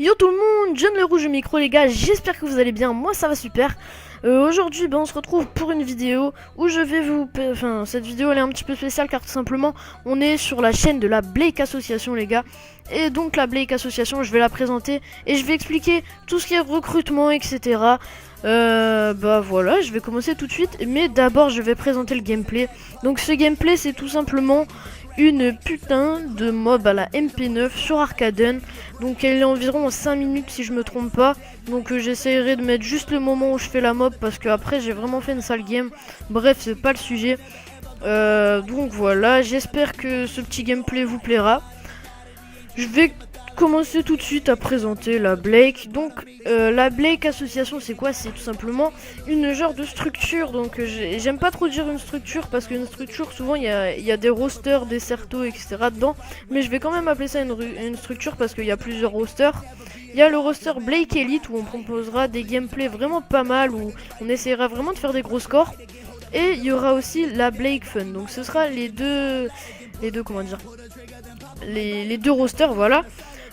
Yo tout le monde, John le Rouge au micro les gars, j'espère que vous allez bien, moi ça va super. Aujourd'hui on se retrouve pour une vidéo où je vais vous... Enfin cette vidéo elle est un petit peu spéciale car tout simplement on est sur la chaîne de la Blake Association les gars. Et donc la Blake Association je vais la présenter et je vais expliquer tout ce qui est recrutement etc. Bah voilà, je vais commencer tout de suite, mais d'abord je vais présenter le gameplay. Donc ce gameplay c'est tout simplement une putain de mob à la MP9 sur Arcaden. Donc elle est environ en 5 minutes si je me trompe pas. Donc j'essaierai de mettre juste le moment où je fais la mob parce que après j'ai vraiment fait une sale game. Bref, c'est pas le sujet. Donc voilà, j'espère que ce petit gameplay vous plaira. Je vais commencer tout de suite à présenter la Blake. Donc la Blake Association c'est quoi? C'est tout simplement une genre de structure. Donc j'aime pas trop dire une structure parce qu'une structure souvent il y a des rosters, des certos etc dedans. Mais je vais quand même appeler ça une structure parce qu'il y a plusieurs rosters. Il y a le roster Blake Elite où on proposera des gameplays vraiment pas mal, où on essaiera vraiment de faire des gros scores. Et il y aura aussi la Blake Fun. Donc ce sera les deux comment dire, les deux rosters, voilà.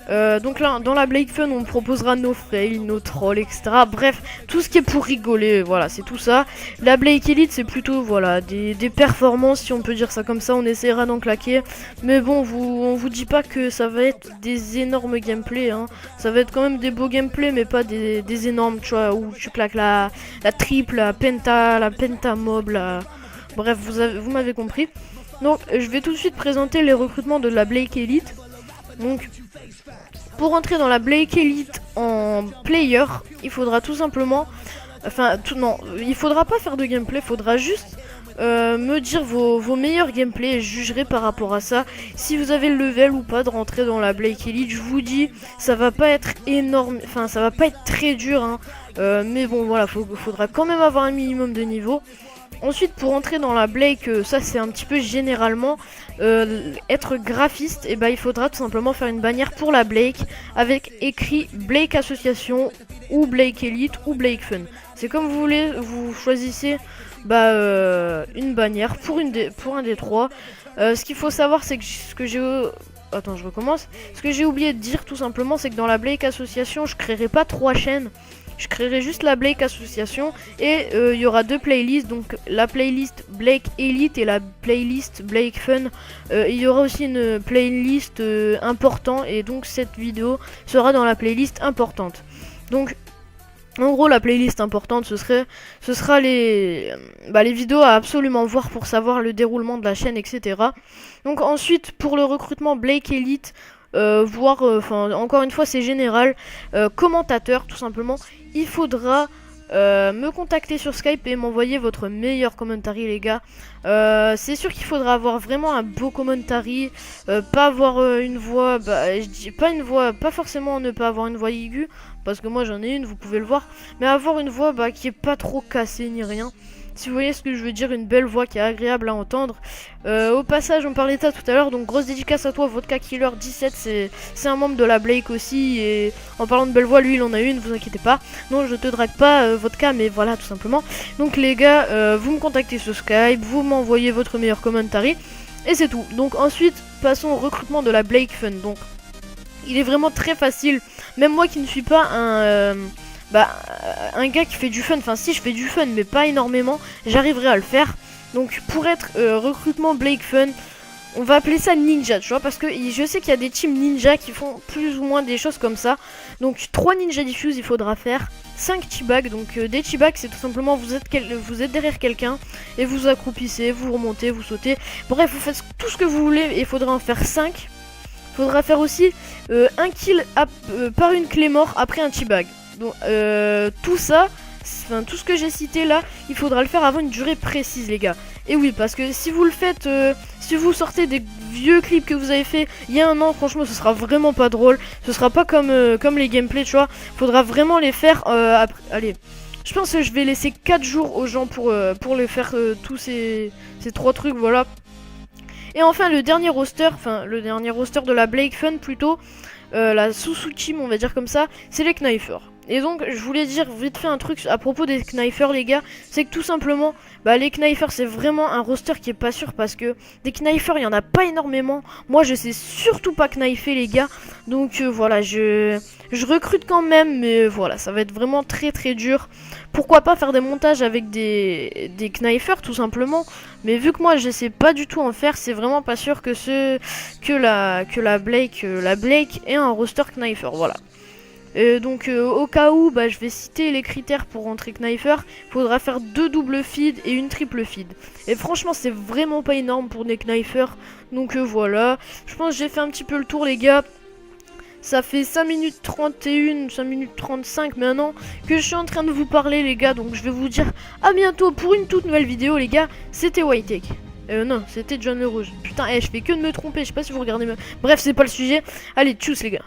Donc là, dans la Blake Fun, on proposera nos fails, nos trolls, etc. Bref, tout ce qui est pour rigoler, voilà, c'est tout ça. La Blake Elite, c'est plutôt, voilà, des performances, si on peut dire ça comme ça. On essaiera d'en claquer. Mais bon, on vous dit pas que ça va être des énormes gameplays, hein. Ça va être quand même des beaux gameplays, mais pas des énormes, tu vois, où tu claques la triple, la penta mob, Bref, vous m'avez compris. Donc, je vais tout de suite présenter les recrutements de la Blake Elite. Donc, pour entrer dans la Blake Elite en player, il faudra tout simplement... Enfin, non, il faudra pas faire de gameplay, il faudra juste me dire vos meilleurs gameplays et je jugerai par rapport à ça si vous avez le level ou pas de rentrer dans la Blake Elite. Je vous dis, ça va pas être énorme, enfin ça va pas être très dur, hein, mais bon voilà, faudra quand même avoir un minimum de niveau. Ensuite, pour entrer dans la Blake, ça c'est un petit peu généralement être graphiste, et bah il faudra tout simplement faire une bannière pour la Blake avec écrit Blake Association ou Blake Elite ou Blake Fun. C'est comme vous voulez, vous choisissez une bannière pour un des trois. Ce qu'il faut savoir, c'est que ce que j'ai attends, je recommence. Ce que j'ai oublié de dire tout simplement, c'est que dans la Blake Association, je créerai pas 3 chaînes. Je créerai juste la Blake Association et il y aura 2 playlists, donc la playlist Blake Elite et la playlist Blake Fun. Il y aura aussi une playlist important et donc cette vidéo sera dans la playlist importante. Donc en gros la playlist importante ce sera les vidéos à absolument voir pour savoir le déroulement de la chaîne etc. Donc ensuite pour le recrutement Blake Elite, encore une fois c'est général, commentateur tout simplement, il faudra me contacter sur Skype et m'envoyer votre meilleur commentary les gars. C'est sûr qu'il faudra avoir vraiment un beau commentary, pas avoir une voix, je dis pas une voix, pas forcément ne pas avoir une voix aiguë, parce que moi j'en ai une, vous pouvez le voir, mais avoir une voix qui est pas trop cassée ni rien. Si vous voyez ce que je veux dire, une belle voix qui est agréable à entendre. Au passage, on parlait de ça tout à l'heure, donc grosse dédicace à toi, Vodka Killer 17, c'est un membre de la Blake aussi. Et en parlant de belle voix, lui il en a une, vous inquiétez pas. Non, je te drague pas, Vodka, mais voilà, tout simplement. Donc les gars, vous me contactez sur Skype, vous m'envoyez votre meilleur commentary, et c'est tout. Donc ensuite, passons au recrutement de la Blake Fun. Donc, il est vraiment très facile. Même moi qui ne suis pas un gars qui fait du fun, enfin si je fais du fun mais pas énormément, j'arriverai à le faire. Donc pour être recrutement Blake Fun, on va appeler ça ninja, tu vois, parce que je sais qu'il y a des teams ninja qui font plus ou moins des choses comme ça. Donc 3 ninja diffuse il faudra faire, 5 teabags, donc des teabags c'est tout simplement vous êtes derrière quelqu'un et vous accroupissez, vous remontez, vous sautez, bref vous faites tout ce que vous voulez et il faudra en faire 5. Il faudra faire aussi un kill par une clé mort après un teabag. Donc tout ça, enfin tout ce que j'ai cité là, il faudra le faire avant une durée précise les gars. Et oui, parce que si vous le faites, si vous sortez des vieux clips que vous avez fait il y a un an, franchement ce sera vraiment pas drôle. Ce sera pas comme les gameplays, tu vois. Faudra vraiment les faire après. Allez, je pense que je vais laisser 4 jours aux gens pour les faire tous ces 3 trucs, voilà. Et enfin le dernier roster de la Blake Fun plutôt, la sous-team on va dire comme ça, c'est les Knifers. Et donc je voulais dire vite fait un truc à propos des knifers les gars, c'est que tout simplement les knifers c'est vraiment un roster qui est pas sûr, parce que des knifers il y en a pas énormément. Moi je sais surtout pas knifer les gars, donc voilà, je recrute quand même, mais voilà, ça va être vraiment très très dur. Pourquoi pas faire des montages avec des knifers tout simplement, mais vu que moi je sais pas du tout en faire, c'est vraiment pas sûr que la Blake ait un roster knifer, voilà. Donc au cas où, je vais citer les critères pour rentrer Knifer. Il faudra faire 2 doubles feed et une triple feed. Et franchement, c'est vraiment pas énorme pour des Knifers. Donc voilà, je pense que j'ai fait un petit peu le tour les gars. Ça fait 5 minutes 31, 5 minutes 35 maintenant que je suis en train de vous parler les gars. Donc je vais vous dire à bientôt pour une toute nouvelle vidéo les gars. C'était Whitetech. Non, c'était John le Rouge. Putain, je fais que de me tromper, je sais pas si vous regardez. Bref, c'est pas le sujet. Allez, tchuss les gars.